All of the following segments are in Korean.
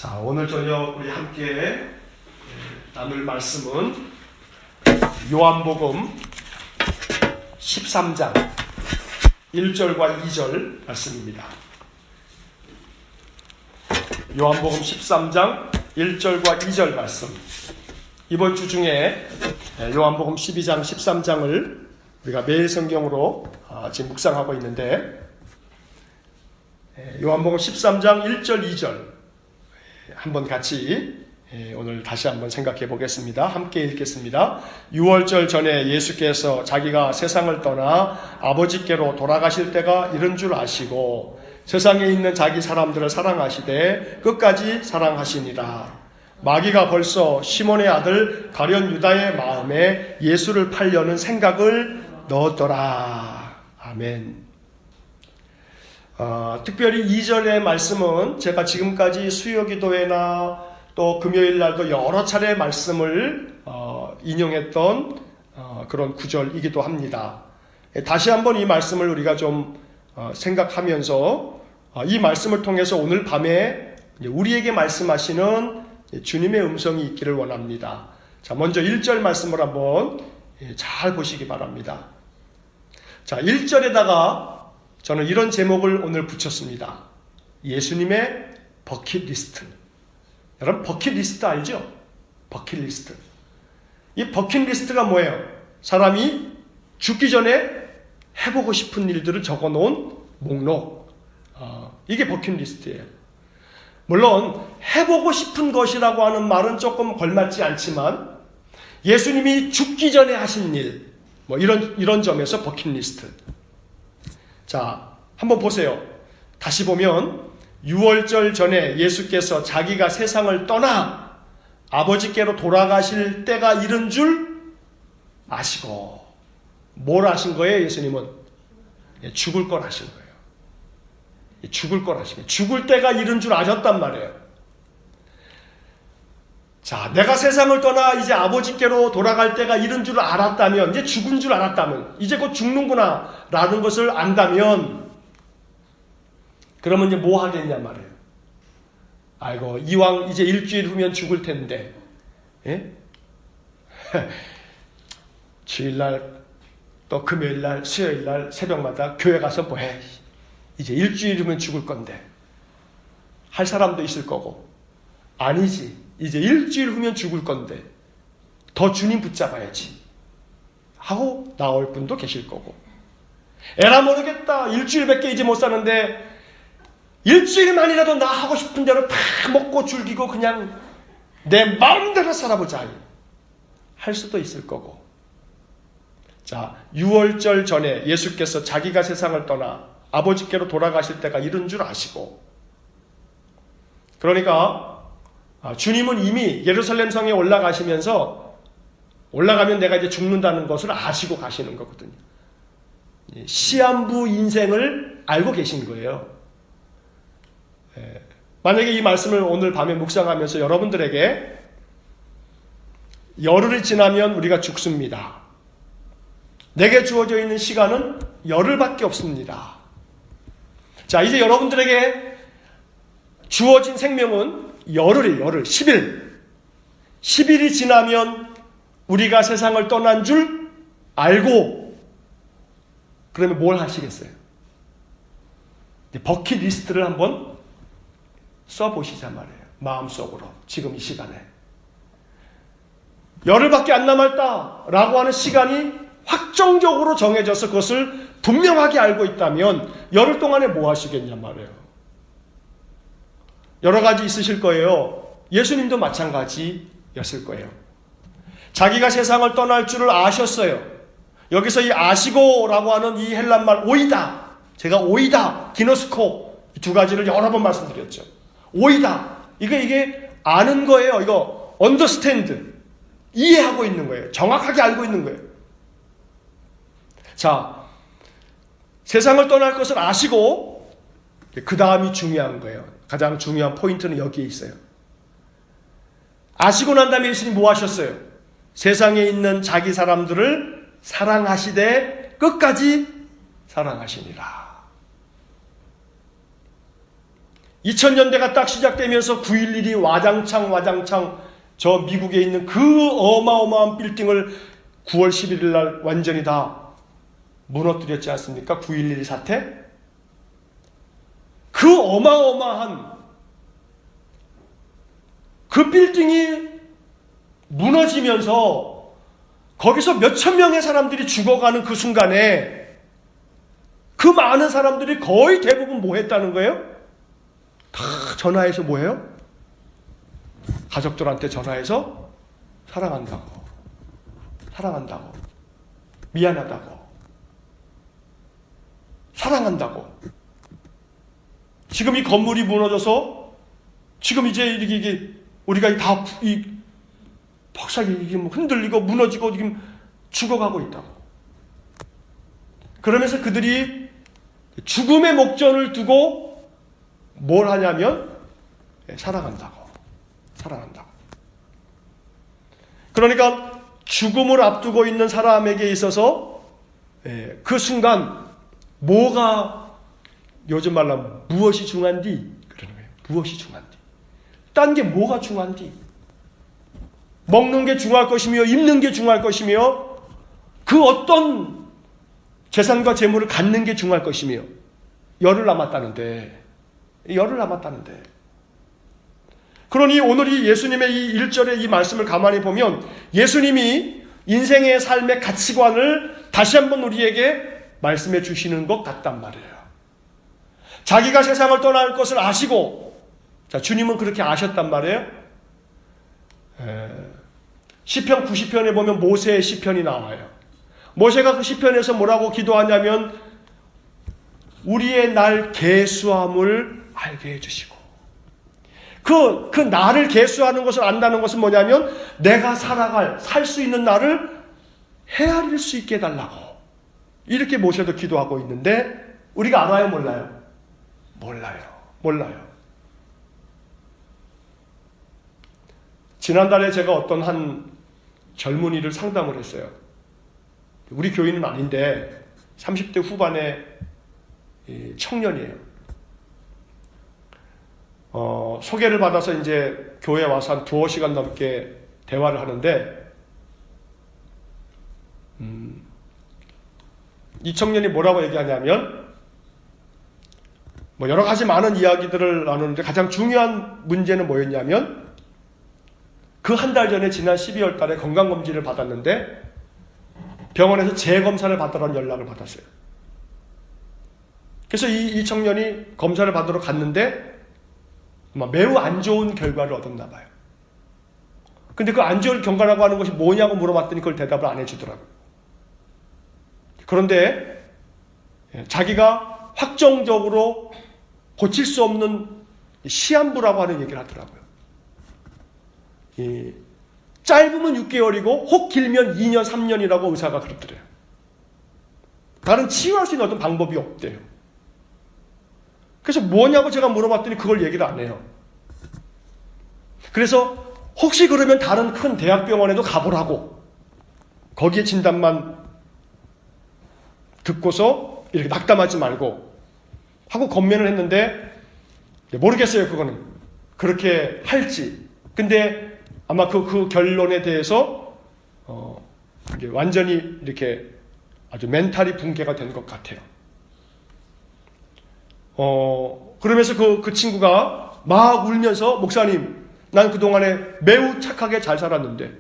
자, 오늘 저녁 우리 함께 나눌 말씀은 요한복음 13장 1절과 2절 말씀입니다. 요한복음 13장 1절과 2절 말씀. 이번 주 중에 요한복음 12장 13장을 우리가 매일 성경으로 지금 묵상하고 있는데, 요한복음 13장 1절 2절 한번 같이 오늘 다시 한번 생각해 보겠습니다. 함께 읽겠습니다. 6월절 전에 예수께서 자기가 세상을 떠나 아버지께로 돌아가실 때가 이른 줄 아시고 세상에 있는 자기 사람들을 사랑하시되 끝까지 사랑하시니라. 마귀가 벌써 시몬의 아들 가룟 유다의 마음에 예수를 팔려는 생각을 넣었더라. 아멘. 특별히 2절의 말씀은 제가 지금까지 수요기도회나 또 금요일날도 여러 차례 말씀을 인용했던 그런 구절이기도 합니다. 다시 한번 이 말씀을 우리가 좀 생각하면서 이 말씀을 통해서 오늘 밤에 우리에게 말씀하시는 주님의 음성이 있기를 원합니다. 자, 먼저 1절 말씀을 한번 잘 보시기 바랍니다. 자, 1절에다가 저는 이런 제목을 오늘 붙였습니다. 예수님의 버킷리스트. 여러분, 버킷리스트 알죠? 버킷리스트. 이 버킷리스트가 뭐예요? 사람이 죽기 전에 해보고 싶은 일들을 적어놓은 목록. 이게 버킷리스트예요. 물론 해보고 싶은 것이라고 하는 말은 조금 걸맞지 않지만 예수님이 죽기 전에 하신 일, 뭐 이런 점에서 버킷리스트. 자, 한번 보세요. 다시 보면 6월절 전에 예수께서 자기가 세상을 떠나 아버지께로 돌아가실 때가 이른 줄 아시고, 뭘 아신 거예요? 예수님은 죽을 걸 아신 거예요. 죽을 걸 아신 거예요. 죽을 때가 이른 줄 아셨단 말이에요. 자, 내가 세상을 떠나 이제 아버지께로 돌아갈 때가 이른 줄 알았다면, 이제 죽은 줄 알았다면, 이제 곧 죽는구나 라는 것을 안다면, 그러면 이제 뭐 하겠냐 말이에요. 아이고, 이왕 이제 일주일 후면 죽을 텐데, 예? 주일날 또 금요일날 수요일날 새벽마다 교회 가서 뭐해? 이제 일주일 후면 죽을 건데 할 사람도 있을 거고, 아니지, 이제 일주일 후면 죽을 건데 더 주님 붙잡아야지 하고 나올 분도 계실 거고, 에라 모르겠다, 일주일밖에 이제 못 사는데 일주일만이라도 나 하고 싶은 대로 다 먹고 즐기고 그냥 내 마음대로 살아보자 할 수도 있을 거고. 자, 6월절 전에 예수께서 자기가 세상을 떠나 아버지께로 돌아가실 때가 이른 줄 아시고, 그러니까 주님은 이미 예루살렘 성에 올라가시면서, 올라가면 내가 이제 죽는다는 것을 아시고 가시는 거거든요. 시한부 인생을 알고 계신 거예요. 만약에 이 말씀을 오늘 밤에 묵상하면서 여러분들에게 열흘이 지나면 우리가 죽습니다. 내게 주어져 있는 시간은 열흘밖에 없습니다. 자, 이제 여러분들에게 주어진 생명은 열흘이에요. 열흘, 10일. 10일이 지나면 우리가 세상을 떠난 줄 알고, 그러면 뭘 하시겠어요? 버킷리스트를 한번 써보시자 말이에요. 마음속으로 지금 이 시간에 열흘밖에 안 남았다라고 하는 시간이 확정적으로 정해져서 그것을 분명하게 알고 있다면 열흘 동안에 뭐 하시겠냐 말이에요. 여러 가지 있으실 거예요. 예수님도 마찬가지였을 거예요. 자기가 세상을 떠날 줄을 아셨어요. 여기서 이 아시고라고 하는 이 헬란말 오이다, 제가 오이다, 기노스코 이 두 가지를 여러 번 말씀드렸죠. 오이다, 이게 아는 거예요. 이거 understand, 이해하고 있는 거예요. 정확하게 알고 있는 거예요. 자, 세상을 떠날 것을 아시고, 그 다음이 중요한 거예요. 가장 중요한 포인트는 여기에 있어요. 아시고 난 다음에 예수님이 뭐 하셨어요? 세상에 있는 자기 사람들을 사랑하시되 끝까지 사랑하시니라. 2000년대가 딱 시작되면서 9.11이 와장창 저 미국에 있는 그 어마어마한 빌딩을 9월 11일 날 완전히 다 무너뜨렸지 않습니까? 9.11 사태? 그 어마어마한 그 빌딩이 무너지면서 거기서 몇천 명의 사람들이 죽어가는 그 순간에 그 많은 사람들이 거의 대부분 뭐 했다는 거예요? 다 전화해서 뭐 해요? 가족들한테 전화해서 사랑한다고, 미안하다고, 사랑한다고. 지금 이 건물이 무너져서 지금 이제 이게 우리가 다 퍽사기 흔들리고 무너지고 지금 죽어가고 있다고. 그러면서 그들이 죽음의 목전을 두고 뭘 하냐면 사랑한다고. 그러니까 죽음을 앞두고 있는 사람에게 있어서 그 순간 뭐가 요즘 말로 하면 무엇이 중요한디? 그러는 거예요. 무엇이 중요한디? 딴 게 뭐가 중요한디? 먹는 게 중요할 것이며 입는 게 중요할 것이며 그 어떤 재산과 재물을 갖는 게 중요할 것이며 열흘 남았다는데 그러니 오늘 이 예수님의 이 1절의 이 말씀을 가만히 보면 예수님이 인생의 삶의 가치관을 다시 한번 우리에게 말씀해 주시는 것 같단 말이에요. 자기가 세상을 떠날 것을 아시고, 자, 주님은 그렇게 아셨단 말이에요. 시편 90편에 보면 모세의 시편이 나와요. 모세가 그 시편에서 뭐라고 기도하냐면 우리의 날 계수함을 알게 해주시고, 그 나를 계수하는 것을 안다는 것은 뭐냐면 내가 살 수 있는 날을 헤아릴 수 있게 해달라고. 이렇게 모세도 기도하고 있는데 우리가 알아요, 몰라요? 몰라요. 지난달에 제가 어떤 한 젊은이를 상담을 했어요. 우리 교인은 아닌데 30대 후반의 청년이에요. 소개를 받아서 이제 교회에 와서 한 2-5시간 넘게 대화를 하는데 이 청년이 뭐라고 얘기하냐면 뭐 여러 가지 많은 이야기들을 나누는데 가장 중요한 문제는 뭐였냐면 그 한 달 전에 지난 12월 달에 건강검진을 받았는데 병원에서 재검사를 받으라는 연락을 받았어요. 그래서 이 청년이 검사를 받으러 갔는데 매우 안 좋은 결과를 얻었나 봐요. 근데 그 안 좋은 결과라고 하는 것이 뭐냐고 물어봤더니 그걸 대답을 안 해주더라고요. 그런데 자기가 확정적으로 고칠 수 없는 시한부라고 하는 얘기를 하더라고요. 짧으면 6개월이고 혹 길면 2년, 3년이라고 의사가 그러더래요. 다른 치유할 수 있는 어떤 방법이 없대요. 그래서 뭐냐고 제가 물어봤더니 그걸 얘기를 안 해요. 그래서 혹시 그러면 다른 큰 대학병원에도 가보라고 거기에 진단만 듣고서 이렇게 낙담하지 말고 하고 건면을 했는데 모르겠어요. 그거는 그렇게 할지. 근데 아마 그 결론에 대해서 완전히 이렇게 아주 멘탈이 붕괴가 된 것 같아요. 그러면서 그 친구가 막 울면서 목사님, 난 그동안에 매우 착하게 잘 살았는데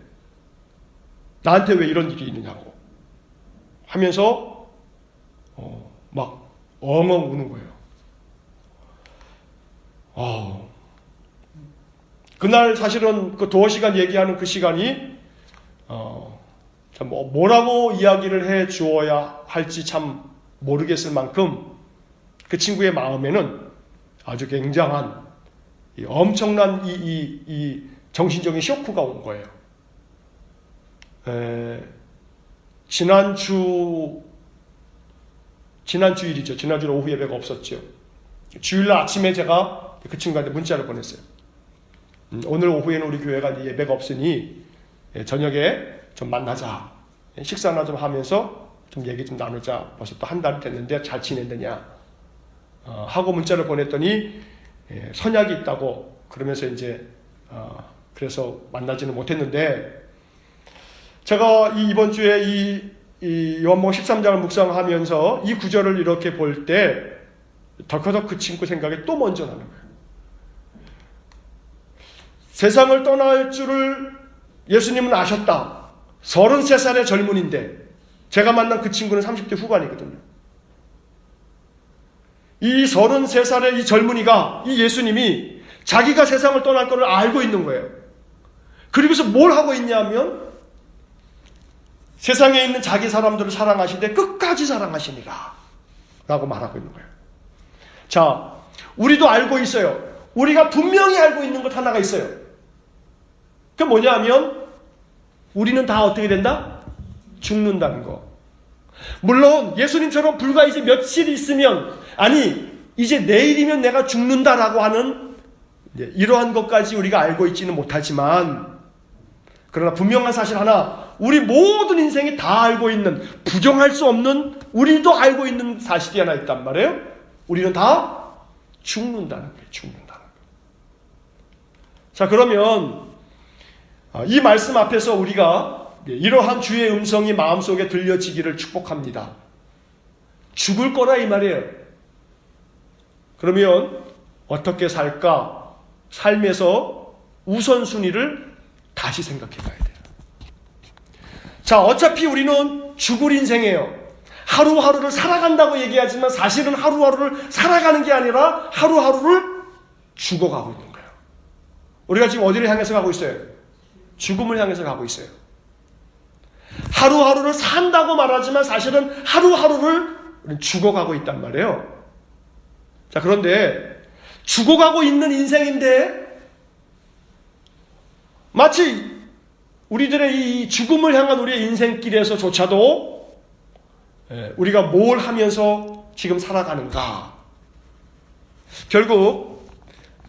나한테 왜 이런 일이 있느냐고 하면서 막 엉엉 우는 거예요. 그날 사실은 그 2시간 얘기하는 그 시간이 참 뭐라고 이야기를 해 주어야 할지 참 모르겠을 만큼 그 친구의 마음에는 아주 굉장한 엄청난 이 정신적인 쇼크가 온 거예요. 지난주일이죠. 지난주 오후 예배가 없었죠. 주일날 아침에 제가 그 친구한테 문자를 보냈어요. 오늘 오후에는 우리 교회가 예배가 없으니 저녁에 좀 만나자. 식사나 좀 하면서 좀 얘기 좀 나누자. 벌써 또 한 달이 됐는데 잘 지냈느냐 하고 문자를 보냈더니 선약이 있다고 그러면서 이제 그래서 만나지는 못했는데, 제가 이번 주에 이 요한복음 13장을 묵상하면서 이 구절을 이렇게 볼 때 덜커덕 그 친구 생각이 또 먼저 나는 거예요. 세상을 떠날 줄을 예수님은 아셨다. 33살의 젊은인데 제가 만난 그 친구는 30대 후반이거든요. 이 33살의 이 젊은이가, 이 예수님이 자기가 세상을 떠날 것을 알고 있는 거예요. 그리고서 뭘 하고 있냐면 세상에 있는 자기 사람들을 사랑하시되 끝까지 사랑하시니라 라고 말하고 있는 거예요. 자, 우리도 알고 있어요. 우리가 분명히 알고 있는 것 하나가 있어요. 그게 뭐냐면 우리는 다 어떻게 된다? 죽는다는 거. 물론 예수님처럼 불과 이제 며칠 있으면, 아니 이제 내일이면 내가 죽는다라고 하는 이러한 것까지 우리가 알고 있지는 못하지만, 그러나 분명한 사실 하나, 우리 모든 인생이 다 알고 있는, 부정할 수 없는, 우리도 알고 있는 사실이 하나 있단 말이에요. 우리는 다 죽는다는 거예요. 죽는다는 거예요. 자, 그러면 이 말씀 앞에서 우리가 이러한 주의 음성이 마음속에 들려지기를 축복합니다. 죽을 거라 이 말이에요. 그러면 어떻게 살까? 삶에서 우선순위를 다시 생각해 봐야 돼요. 자, 어차피 우리는 죽을 인생이에요. 하루하루를 살아간다고 얘기하지만 사실은 하루하루를 살아가는 게 아니라 하루하루를 죽어가고 있는 거예요. 우리가 지금 어디를 향해서 가고 있어요? 죽음을 향해서 가고 있어요. 하루하루를 산다고 말하지만 사실은 하루하루를 죽어가고 있단 말이에요. 자, 그런데 죽어가고 있는 인생인데 마치 우리들의 이 죽음을 향한 우리의 인생길에서조차도 우리가 뭘 하면서 지금 살아가는가? 결국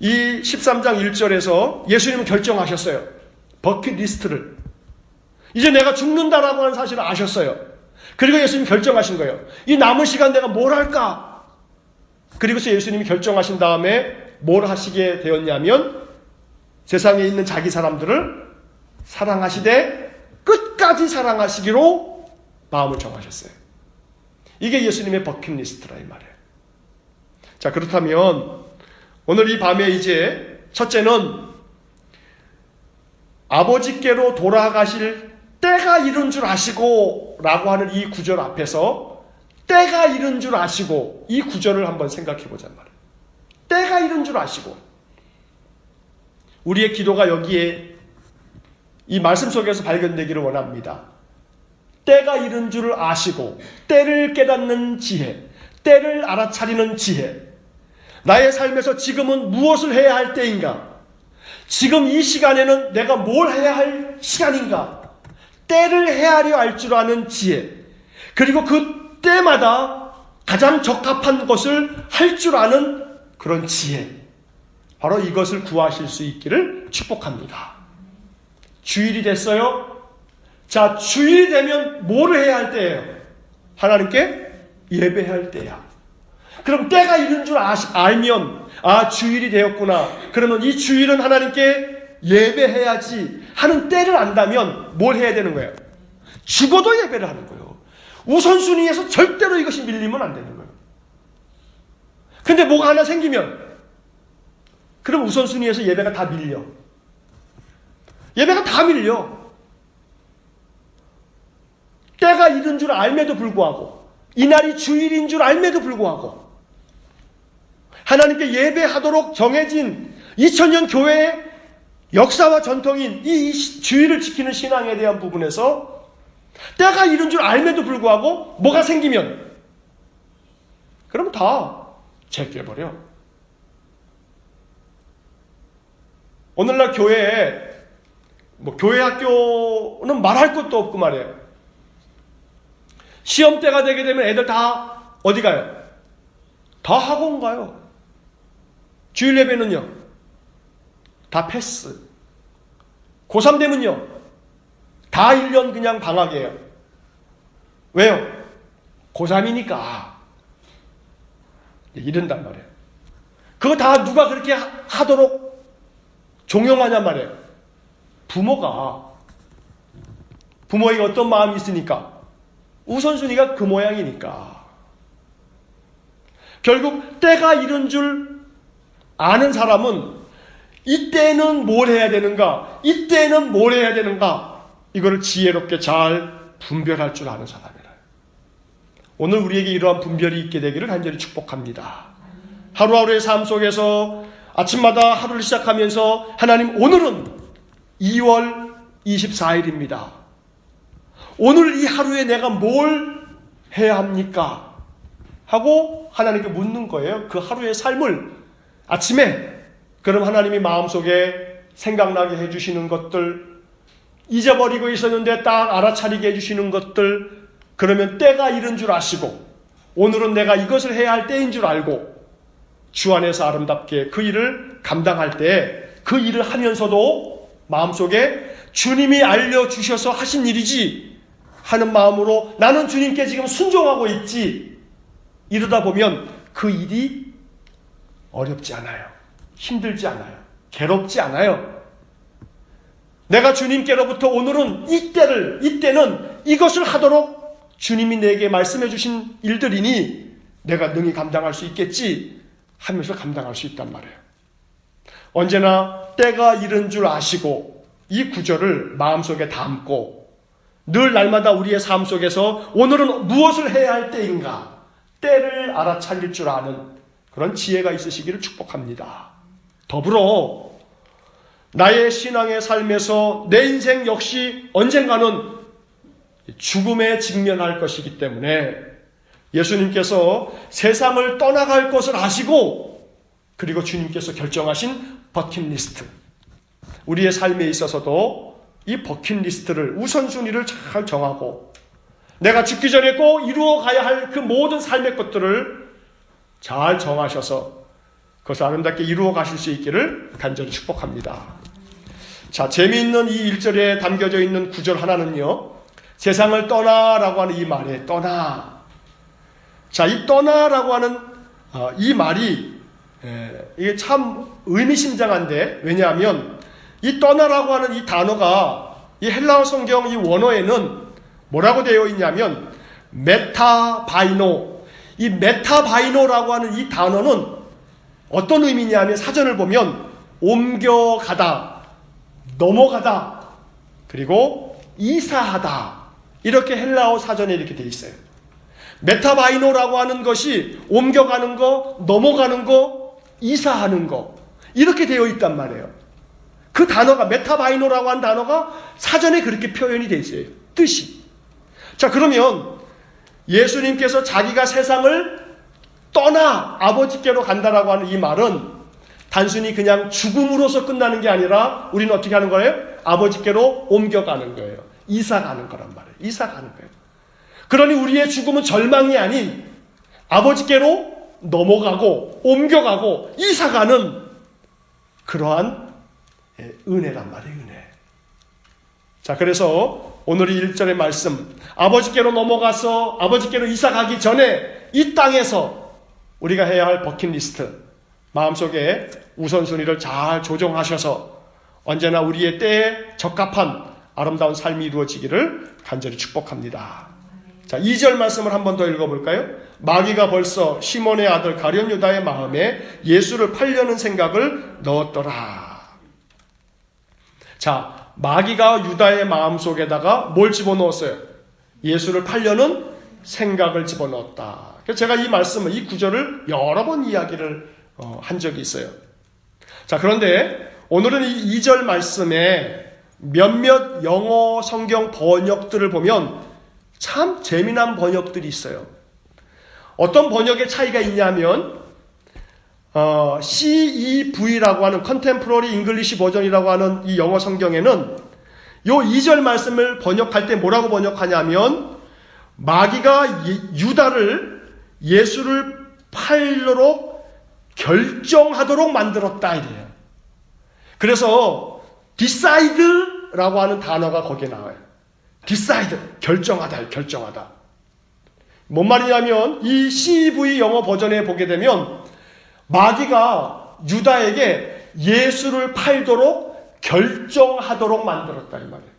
이 13장 1절에서 예수님은 결정하셨어요. 버킷리스트를. 이제 내가 죽는다라고 하는 사실을 아셨어요. 그리고 예수님이 결정하신 거예요. 이 남은 시간 내가 뭘 할까? 그리고서 예수님이 결정하신 다음에 뭘 하시게 되었냐면 세상에 있는 자기 사람들을 사랑하시되 끝까지 사랑하시기로 마음을 정하셨어요. 이게 예수님의 버킷리스트라 이 말이에요. 자, 그렇다면 오늘 이 밤에 이제 첫째는 아버지께로 돌아가실 때가 이른 줄 아시고 라고 하는 이 구절 앞에서 때가 이른 줄 아시고, 이 구절을 한번 생각해 보자는 말이에요. 때가 이른 줄 아시고. 우리의 기도가 여기에 이 말씀 속에서 발견되기를 원합니다. 때가 이른 줄 아시고, 때를 깨닫는 지혜, 때를 알아차리는 지혜. 나의 삶에서 지금은 무엇을 해야 할 때인가? 지금 이 시간에는 내가 뭘 해야 할 시간인가? 때를 헤아려 알 줄 아는 지혜, 그리고 그 때마다 가장 적합한 것을 할 줄 아는 그런 지혜, 바로 이것을 구하실 수 있기를 축복합니다. 주일이 됐어요? 자, 주일이 되면 뭐를 해야 할 때예요? 하나님께 예배할 때야. 그럼 때가 이른 줄 알면, 아, 주일이 되었구나. 그러면 이 주일은 하나님께 예배해야지 하는 때를 안다면 뭘 해야 되는 거예요? 죽어도 예배를 하는 거예요. 우선순위에서 절대로 이것이 밀리면 안 되는 거예요. 근데 뭐가 하나 생기면, 그럼 우선순위에서 예배가 다 밀려. 예배가 다 밀려. 때가 이른 줄 알매도 불구하고, 이날이 주일인 줄 알매도 불구하고, 하나님께 예배하도록 정해진 2000년 교회의 역사와 전통인 이 주일을 지키는 신앙에 대한 부분에서 때가 이른 줄 알매도 불구하고 뭐가 생기면, 그러면 다 제껴버려. 오늘날 교회에 교회 학교는 말할 것도 없고 말이에요. 시험 때가 되게 되면 애들 다 어디 가요? 다 학원 가요. 주일 예배는요, 다 패스. 고3 되면요, 다 1년 그냥 방학이에요. 왜요? 고3이니까. 이런단 말이에요. 그거 다 누가 그렇게 하도록 종용하냔 말이에요. 부모에게 어떤 마음이 있으니까? 우선순위가 그 모양이니까. 결국 때가 이른 줄 아는 사람은 이때는 뭘 해야 되는가? 이때는 뭘 해야 되는가? 이거를 지혜롭게 잘 분별할 줄 아는 사람이라. 오늘 우리에게 이러한 분별이 있게 되기를 간절히 축복합니다. 하루하루의 삶 속에서 아침마다 하루를 시작하면서 하나님, 오늘은 2월 24일입니다. 오늘 이 하루에 내가 뭘 해야 합니까? 하고 하나님께 묻는 거예요. 그 하루의 삶을 아침에. 그럼 하나님이 마음속에 생각나게 해주시는 것들, 잊어버리고 있었는데 딱 알아차리게 해주시는 것들, 그러면 때가 이른 줄 아시고 오늘은 내가 이것을 해야 할 때인 줄 알고 주 안에서 아름답게 그 일을 감당할 때 그 일을 하면서도 마음속에 주님이 알려주셔서 하신 일이지 하는 마음으로 나는 주님께 지금 순종하고 있지, 이러다 보면 그 일이 어렵지 않아요. 힘들지 않아요. 괴롭지 않아요. 내가 주님께로부터 오늘은 이때는 이것을 하도록 주님이 내게 말씀해 주신 일들이니 내가 능히 감당할 수 있겠지 하면서 감당할 수 있단 말이에요. 언제나 때가 이른 줄 아시고 이 구절을 마음속에 담고 늘 날마다 우리의 삶 속에서 오늘은 무엇을 해야 할 때인가, 때를 알아차릴 줄 아는 그런 지혜가 있으시기를 축복합니다. 더불어 나의 신앙의 삶에서 내 인생 역시 언젠가는 죽음에 직면할 것이기 때문에 예수님께서 세상을 떠나갈 것을 아시고 그리고 주님께서 결정하신 버킷리스트, 우리의 삶에 있어서도 이 버킷리스트를 우선순위를 잘 정하고 내가 죽기 전에 꼭 이루어 가야 할 그 모든 삶의 것들을 잘 정하셔서 그것을 아름답게 이루어 가실 수 있기를 간절히 축복합니다. 자, 재미있는 이 1절에 담겨져 있는 구절 하나는요, 세상을 떠나라고 하는 이 말에 떠나. 자, 이 떠나라고 하는 이 말이 이게 참 의미심장한데, 왜냐하면 이 떠나라고 하는 이 단어가 이 헬라어 성경 이 원어에는 뭐라고 되어 있냐면 메타바이노. 이 메타바이노라고 하는 이 단어는 어떤 의미냐면 사전을 보면 옮겨가다, 넘어가다, 그리고 이사하다, 이렇게 헬라어 사전에 이렇게 되어 있어요. 메타바이노라고 하는 것이 옮겨가는 거, 넘어가는 거, 이사하는 거, 이렇게 되어 있단 말이에요. 그 단어가, 메타바이노라고 하는 단어가 사전에 그렇게 표현이 되어 있어요. 뜻이. 자, 그러면 예수님께서 자기가 세상을 떠나 아버지께로 간다라고 하는 이 말은 단순히 그냥 죽음으로서 끝나는 게 아니라 우리는 어떻게 하는 거예요? 아버지께로 옮겨가는 거예요. 이사가는 거란 말이에요. 이사가는 거예요. 그러니 우리의 죽음은 절망이 아닌 아버지께로 넘어가고 옮겨가고 이사가는 그러한 은혜란 말이에요. 은혜. 자, 그래서 오늘 이 1절의 말씀, 아버지께로 넘어가서 아버지께로 이사가기 전에 이 땅에서 우리가 해야 할 버킷리스트, 마음속에 우선순위를 잘 조정하셔서 언제나 우리의 때에 적합한 아름다운 삶이 이루어지기를 간절히 축복합니다. 자, 2절 말씀을 한 번 더 읽어볼까요? 마귀가 벌써 시몬의 아들 가룟 유다의 마음에 예수를 팔려는 생각을 넣었더라. 자, 마귀가 유다의 마음속에다가 뭘 집어넣었어요? 예수를 팔려는 생각을 집어넣었다. 그래서 제가 이 말씀을, 이 구절을 여러 번 이야기를 한 적이 있어요. 자, 그런데 오늘은 이 2절 말씀에 몇몇 영어 성경 번역들을 보면 참 재미난 번역들이 있어요. 어떤 번역의 차이가 있냐면 CEV라고 하는 Contemporary English 버전이라고 하는 이 영어 성경에는 요 2절 말씀을 번역할 때 뭐라고 번역하냐면 마귀가 유다를 예수를 팔도록 결정하도록 만들었다 이래요. 그래서 decide라고 하는 단어가 거기에 나와요. decide, 결정하다, 결정하다. 뭔 말이냐면 이 CEV 영어 버전에 보게 되면 마귀가 유다에게 예수를 팔도록 결정하도록 만들었다 이 말이에요.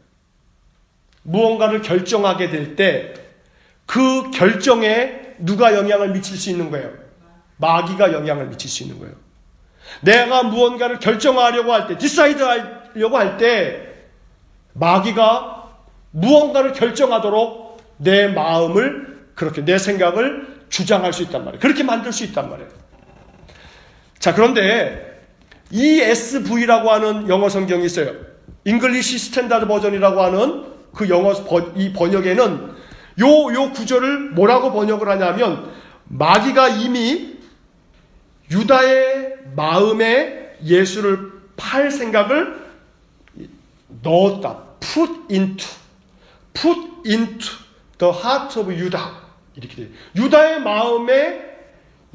무언가를 결정하게 될 때 그 결정에 누가 영향을 미칠 수 있는 거예요? 마귀가 영향을 미칠 수 있는 거예요. 내가 무언가를 결정하려고 할 때, 디사이드 하려고 할 때 마귀가 무언가를 결정하도록 내 마음을, 그렇게 내 생각을 주장할 수 있단 말이에요. 그렇게 만들 수 있단 말이에요. 자, 그런데 ESV라고 하는 영어 성경이 있어요. 잉글리시 스탠다드 버전이라고 하는 그 이 번역에는 요 구절을 뭐라고 번역을 하냐면, 마귀가 이미 유다의 마음에 예수를 팔 생각을 넣었다. put into the heart of Judah. 이렇게 돼요. 유다의 마음에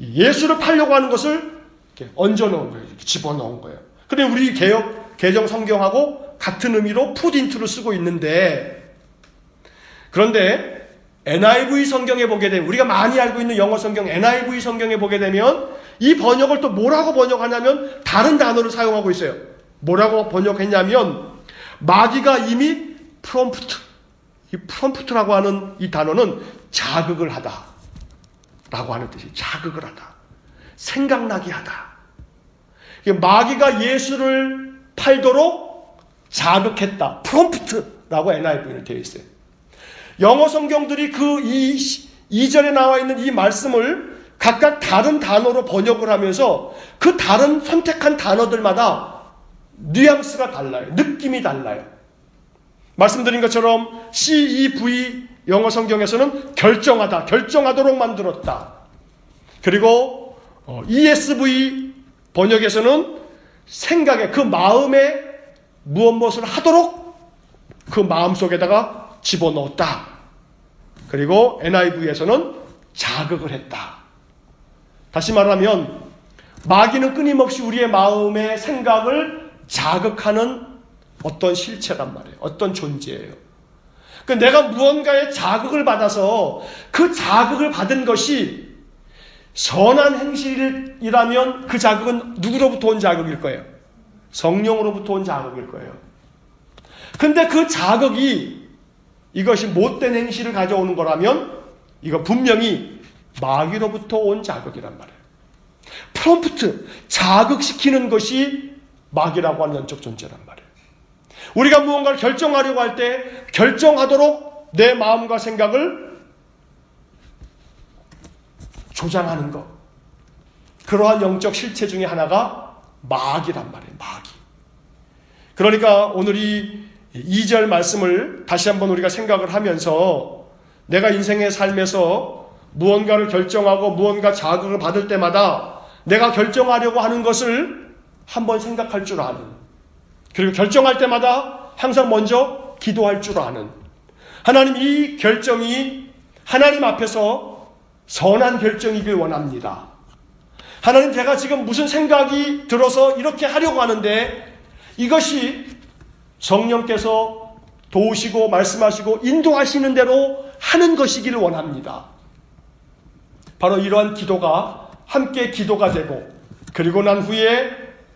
예수를 팔려고 하는 것을 이렇게 얹어 넣은 거예요. 이렇게 집어넣은 거예요. 근데 우리 개정 성경하고 같은 의미로 put into를 쓰고 있는데, 그런데 NIV 성경에 보게 되면, 우리가 많이 알고 있는 영어 성경 NIV 성경에 보게 되면 이 번역을 또 뭐라고 번역하냐면 다른 단어를 사용하고 있어요. 뭐라고 번역했냐면, 마귀가 이미 프롬프트, 이 프롬프트라고 하는 이 단어는 자극을 하다 라고 하는 뜻이에요. 자극을 하다, 생각나게 하다. 마귀가 예수를 팔도록 자극했다, 프롬프트라고 NIV는 되어 있어요. 영어 성경들이 그 2절에 나와 있는 이 말씀을 각각 다른 단어로 번역을 하면서 그 다른 선택한 단어들마다 뉘앙스가 달라요. 느낌이 달라요. 말씀드린 것처럼 CEV 영어 성경에서는 결정하다, 결정하도록 만들었다. 그리고 ESV 번역에서는 생각에, 그 마음에 무엇을 하도록 그 마음속에다가 집어넣었다. 그리고 NIV에서는 자극을 했다. 다시 말하면 마귀는 끊임없이 우리의 마음의 생각을 자극하는 어떤 실체란 말이에요. 어떤 존재예요. 그러니까 내가 무언가의 자극을 받아서 그 자극을 받은 것이 선한 행실이라면 그 자극은 누구로부터 온 자극일 거예요? 성령으로부터 온 자극일 거예요. 근데 그 자극이, 이것이 못된 행실을 가져오는 거라면 이거 분명히 마귀로부터 온 자극이란 말이에요. 프롬프트, 자극시키는 것이 마귀라고 하는 영적 존재란 말이에요. 우리가 무언가를 결정하려고 할 때 결정하도록 내 마음과 생각을 조장하는 것, 그러한 영적 실체 중에 하나가 마귀란 말이에요. 마귀. 그러니까 오늘 이 2절 말씀을 다시 한번 우리가 생각을 하면서, 내가 인생의 삶에서 무언가를 결정하고 무언가 자극을 받을 때마다 내가 결정하려고 하는 것을 한번 생각할 줄 아는, 그리고 결정할 때마다 항상 먼저 기도할 줄 아는, 하나님, 이 결정이 하나님 앞에서 선한 결정이길 원합니다. 하나님, 제가 지금 무슨 생각이 들어서 이렇게 하려고 하는데 이것이 성령께서 도우시고 말씀하시고 인도하시는 대로 하는 것이기를 원합니다. 바로 이러한 기도가 함께 기도가 되고, 그리고 난 후에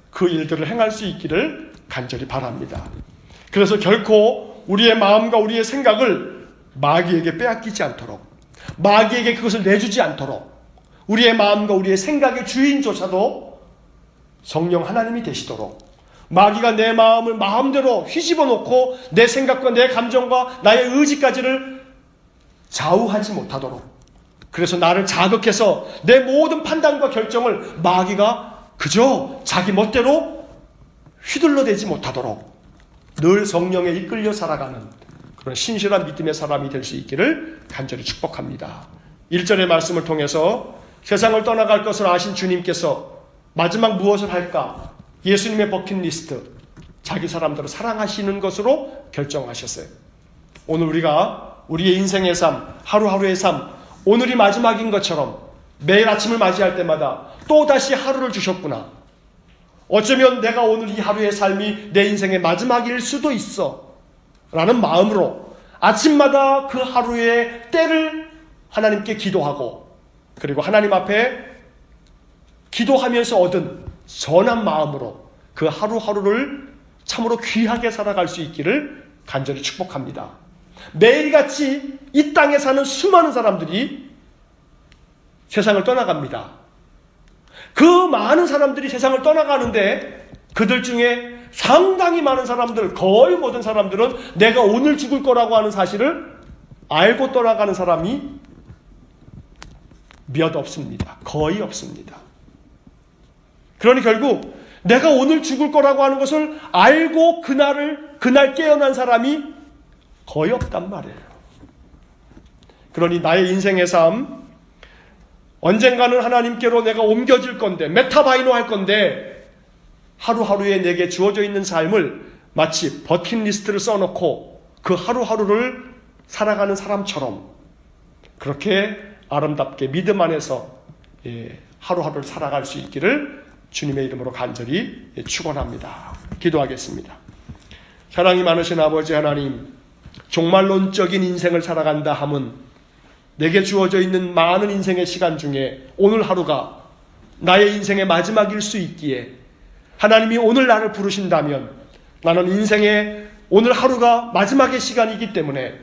그 일들을 행할 수 있기를 간절히 바랍니다. 그래서 결코 우리의 마음과 우리의 생각을 마귀에게 빼앗기지 않도록, 마귀에게 그것을 내주지 않도록, 우리의 마음과 우리의 생각의 주인조차도 성령 하나님이 되시도록, 마귀가 내 마음을 마음대로 휘집어 놓고 내 생각과 내 감정과 나의 의지까지를 좌우하지 못하도록, 그래서 나를 자극해서 내 모든 판단과 결정을 마귀가 그저 자기 멋대로 휘둘러대지 못하도록 늘 성령에 이끌려 살아가는 그런 신실한 믿음의 사람이 될 수 있기를 간절히 축복합니다. 1절의 말씀을 통해서 세상을 떠나갈 것을 아신 주님께서 마지막 무엇을 할까? 예수님의 버킷리스트, 자기 사람들을 사랑하시는 것으로 결정하셨어요. 오늘 우리가 우리의 인생의 삶, 하루하루의 삶, 오늘이 마지막인 것처럼 매일 아침을 맞이할 때마다 또다시 하루를 주셨구나. 어쩌면 내가 오늘 이 하루의 삶이 내 인생의 마지막일 수도 있어 라는 마음으로 아침마다 그 하루의 때를 하나님께 기도하고, 그리고 하나님 앞에 기도하면서 얻은 선한 마음으로 그 하루하루를 참으로 귀하게 살아갈 수 있기를 간절히 축복합니다. 매일같이 이 땅에 사는 수많은 사람들이 세상을 떠나갑니다. 그 많은 사람들이 세상을 떠나가는데 그들 중에 상당히 많은 사람들, 거의 모든 사람들은 내가 오늘 죽을 거라고 하는 사실을 알고 떠나가는 사람이 몇 없습니다. 거의 없습니다. 그러니 결국 내가 오늘 죽을 거라고 하는 것을 알고 그날 깨어난 사람이 거의 없단 말이에요. 그러니 나의 인생의 삶, 언젠가는 하나님께로 내가 옮겨질 건데, 메타바이노 할 건데, 하루하루에 내게 주어져 있는 삶을 마치 버킷리스트를 써놓고 그 하루하루를 살아가는 사람처럼 그렇게 아름답게 믿음 안에서 하루하루를 살아갈 수 있기를 주님의 이름으로 간절히 축원합니다. 기도하겠습니다. 사랑이 많으신 아버지 하나님, 종말론적인 인생을 살아간다 함은 내게 주어져 있는 많은 인생의 시간 중에 오늘 하루가 나의 인생의 마지막일 수 있기에 하나님이 오늘 나를 부르신다면 나는 인생의 오늘 하루가 마지막의 시간이기 때문에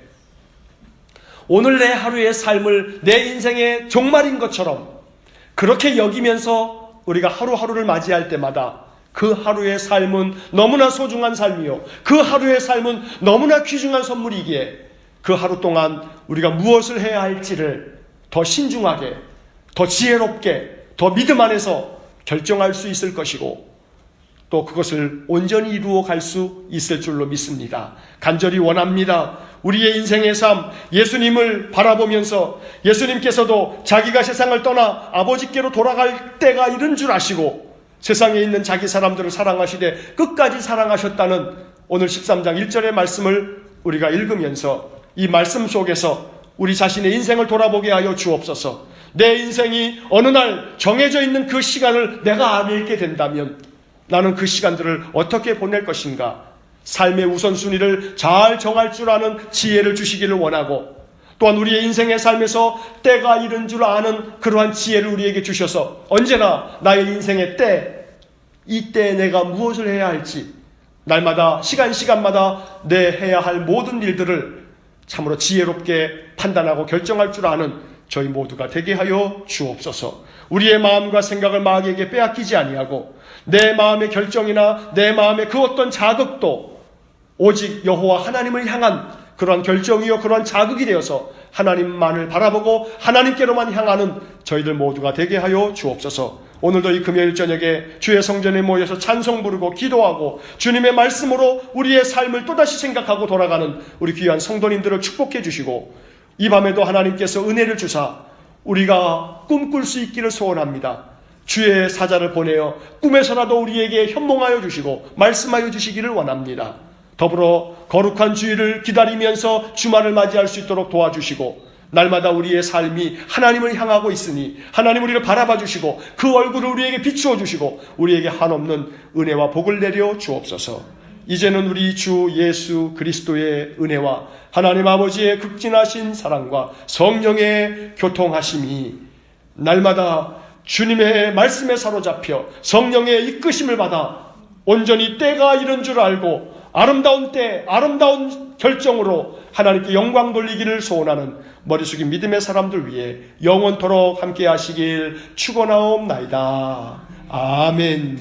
오늘 내 하루의 삶을 내 인생의 종말인 것처럼 그렇게 여기면서 우리가 하루하루를 맞이할 때마다 그 하루의 삶은 너무나 소중한 삶이요, 그 하루의 삶은 너무나 귀중한 선물이기에 그 하루 동안 우리가 무엇을 해야 할지를 더 신중하게, 더 지혜롭게, 더 믿음 안에서 결정할 수 있을 것이고 또 그것을 온전히 이루어 갈 수 있을 줄로 믿습니다. 간절히 원합니다. 우리의 인생의 삶, 예수님을 바라보면서 예수님께서도 자기가 세상을 떠나 아버지께로 돌아갈 때가 이른 줄 아시고 세상에 있는 자기 사람들을 사랑하시되 끝까지 사랑하셨다는 오늘 13장 1절의 말씀을 우리가 읽으면서 이 말씀 속에서 우리 자신의 인생을 돌아보게 하여 주옵소서. 내 인생이 어느 날 정해져 있는 그 시간을 내가 알게 된다면 나는 그 시간들을 어떻게 보낼 것인가? 삶의 우선순위를 잘 정할 줄 아는 지혜를 주시기를 원하고 또한 우리의 인생의 삶에서 때가 이른 줄 아는 그러한 지혜를 우리에게 주셔서 언제나 나의 인생의 때, 이 때에 내가 무엇을 해야 할지 날마다 시간마다 내 해야 할 모든 일들을 참으로 지혜롭게 판단하고 결정할 줄 아는 저희 모두가 되게 하여 주옵소서. 우리의 마음과 생각을 마귀에게 빼앗기지 아니하고 내 마음의 결정이나 내 마음의 그 어떤 자극도 오직 여호와 하나님을 향한 그러한 결정이요 그러한 자극이 되어서 하나님만을 바라보고 하나님께로만 향하는 저희들 모두가 되게 하여 주옵소서. 오늘도 이 금요일 저녁에 주의 성전에 모여서 찬송 부르고 기도하고 주님의 말씀으로 우리의 삶을 또다시 생각하고 돌아가는 우리 귀한 성도님들을 축복해 주시고 이 밤에도 하나님께서 은혜를 주사 우리가 꿈꿀 수 있기를 소원합니다. 주의 사자를 보내어 꿈에서라도 우리에게 현몽하여 주시고 말씀하여 주시기를 원합니다. 더불어 거룩한 주일을 기다리면서 주말을 맞이할 수 있도록 도와주시고 날마다 우리의 삶이 하나님을 향하고 있으니 하나님 우리를 바라봐 주시고 그 얼굴을 우리에게 비추어 주시고 우리에게 한없는 은혜와 복을 내려 주옵소서. 이제는 우리 주 예수 그리스도의 은혜와 하나님 아버지의 극진하신 사랑과 성령의 교통하심이 날마다 주님의 말씀에 사로잡혀 성령의 이끄심을 받아 온전히 때가 이른 줄 알고 아름다운 때, 아름다운 결정으로 하나님께 영광 돌리기를 소원하는 머리 숙인 믿음의 사람들 위해 영원토록 함께 하시길 축원하옵나이다. 아멘.